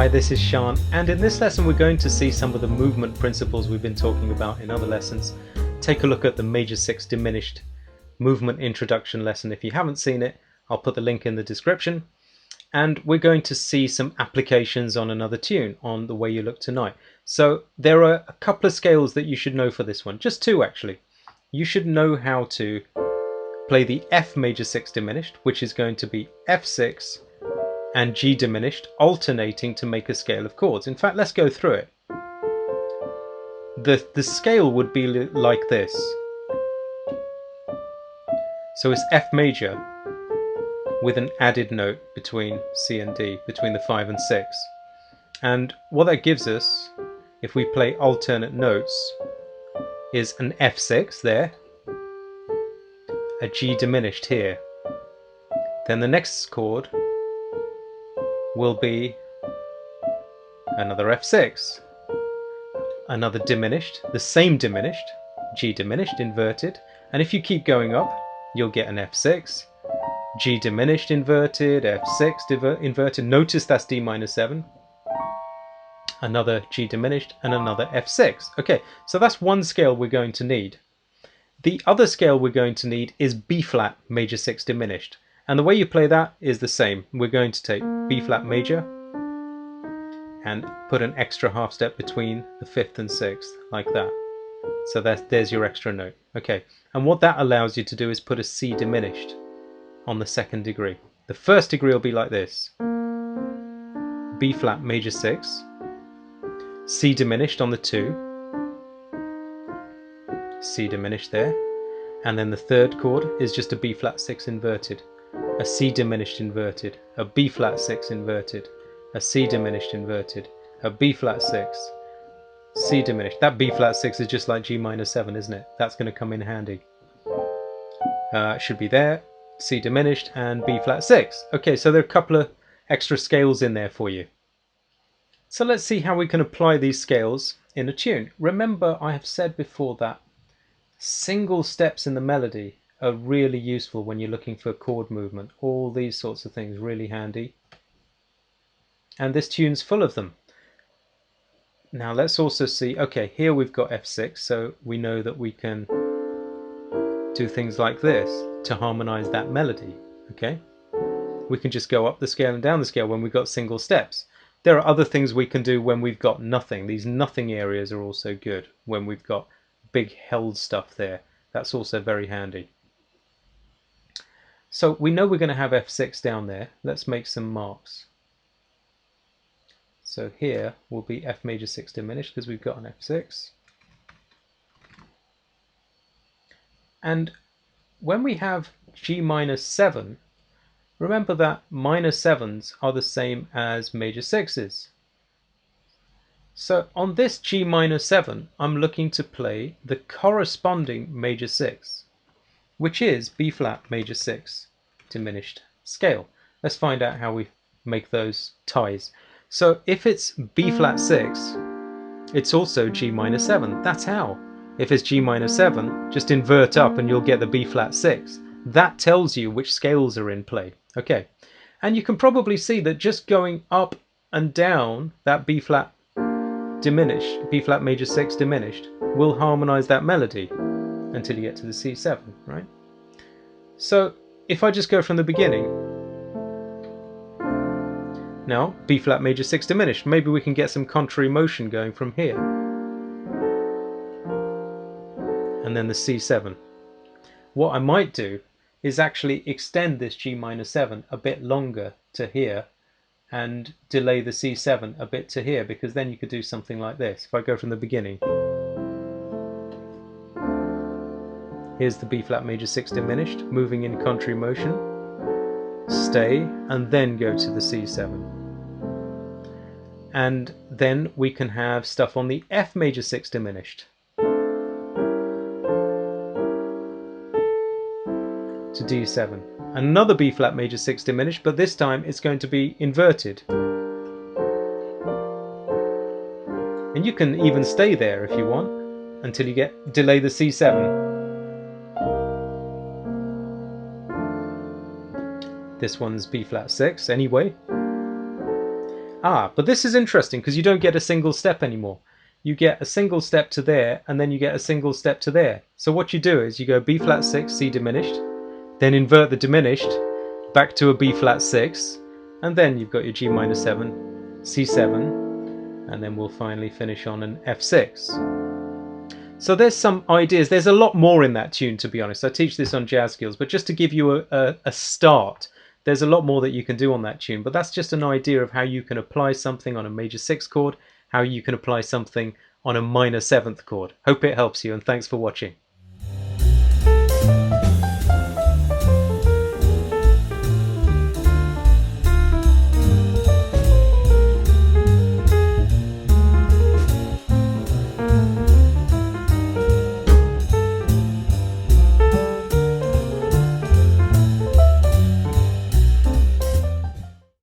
Hi, this is Sean, and in this lesson we're going to see some of the movement principles we've been talking about in other lessons. Take a look at the Major 6 Diminished Movement Introduction lesson. If you haven't seen it, I'll put the link in the description. And we're going to see some applications on another tune, on The Way You Look Tonight. So there are a couple of scales that you should know for this one, just two actually. You should know how to play the F Major 6 Diminished, which is going to be F6 and G diminished, alternating to make a scale of chords. In fact, let's go through it. The scale would be like this. So it's F major with an added note between C and D, between the 5 and 6. And what that gives us, if we play alternate notes, is an F6 there, a G diminished here. Then the next chord will be another F6, another diminished, the same diminished, G diminished inverted, and if you keep going up you'll get an F6, G diminished inverted, F6 inverted, notice that's D minor 7, another G diminished and another F6. Okay, so that's one scale we're going to need. The other scale we're going to need is B flat major 6 diminished. And the way you play that is the same. We're going to take B flat major and put an extra half step between the 5th and 6th, like that. So there's your extra note. Okay, and what that allows you to do is put a C diminished on the 2nd degree. The 1st degree will be like this. B flat major 6, C diminished on the 2, C diminished there, and then the 3rd chord is just a B flat 6 inverted. A C diminished inverted, a B flat 6 inverted, a C diminished inverted, a B flat 6, C diminished. That B flat 6 is just like G minor 7, isn't it? That's going to come in handy. Should be there, C diminished and B flat 6. Okay, so there are a couple of extra scales in there for you. So let's see how we can apply these scales in a tune. Remember, I have said before that single steps in the melody are really useful when you're looking for chord movement. All these sorts of things really handy. And this tune's full of them. Now let's also see, okay, here we've got F6, so we know that we can do things like this to harmonize that melody, okay? We can just go up the scale and down the scale when we've got single steps. There are other things we can do when we've got nothing. These nothing areas are also good when we've got big held stuff there. That's also very handy. So we know we're going to have F6 down there. Let's make some marks. So here will be F major 6 diminished because we've got an F6. And when we have G minor 7, remember that minor 7s are the same as major 6s. So on this G minor 7, I'm looking to play the corresponding major 6, which is B flat major 6 diminished scale. Let's find out how we make those ties. So if it's B flat 6, it's also G minor 7. That's how. If it's G minor 7, just invert up and you'll get the B flat 6. That tells you which scales are in play. Okay, and you can probably see that just going up and down that B flat diminished, B flat major 6 diminished, will harmonize that melody until you get to the C7, right? So if I just go from the beginning, now B flat major 6 diminished, maybe we can get some contrary motion going from here. And then the C7. What I might do is actually extend this G minor 7 a bit longer to here and delay the C7 a bit to here, because then you could do something like this. If I go from the beginning, here's the B flat major 6 diminished, moving in contrary motion, stay, and then go to the C7. And then we can have stuff on the F major 6 diminished to D7. Another B flat major 6 diminished, but this time it's going to be inverted. And you can even stay there if you want until you delay the C7. This one's B flat 6 anyway. But this is interesting because you don't get a single step anymore. You get a single step to there, and then you get a single step to there. So what you do is you go B flat 6, C diminished, then invert the diminished back to a B flat 6, and then you've got your G minor 7, C7, and then we'll finally finish on an F6. So there's some ideas. There's a lot more in that tune, to be honest. I teach this on Jazz Skills, but just to give you a start, there's a lot more that you can do on that tune. But that's just an idea of how you can apply something on a major 6 chord, how you can apply something on a minor 7th chord. Hope it helps you, and thanks for watching.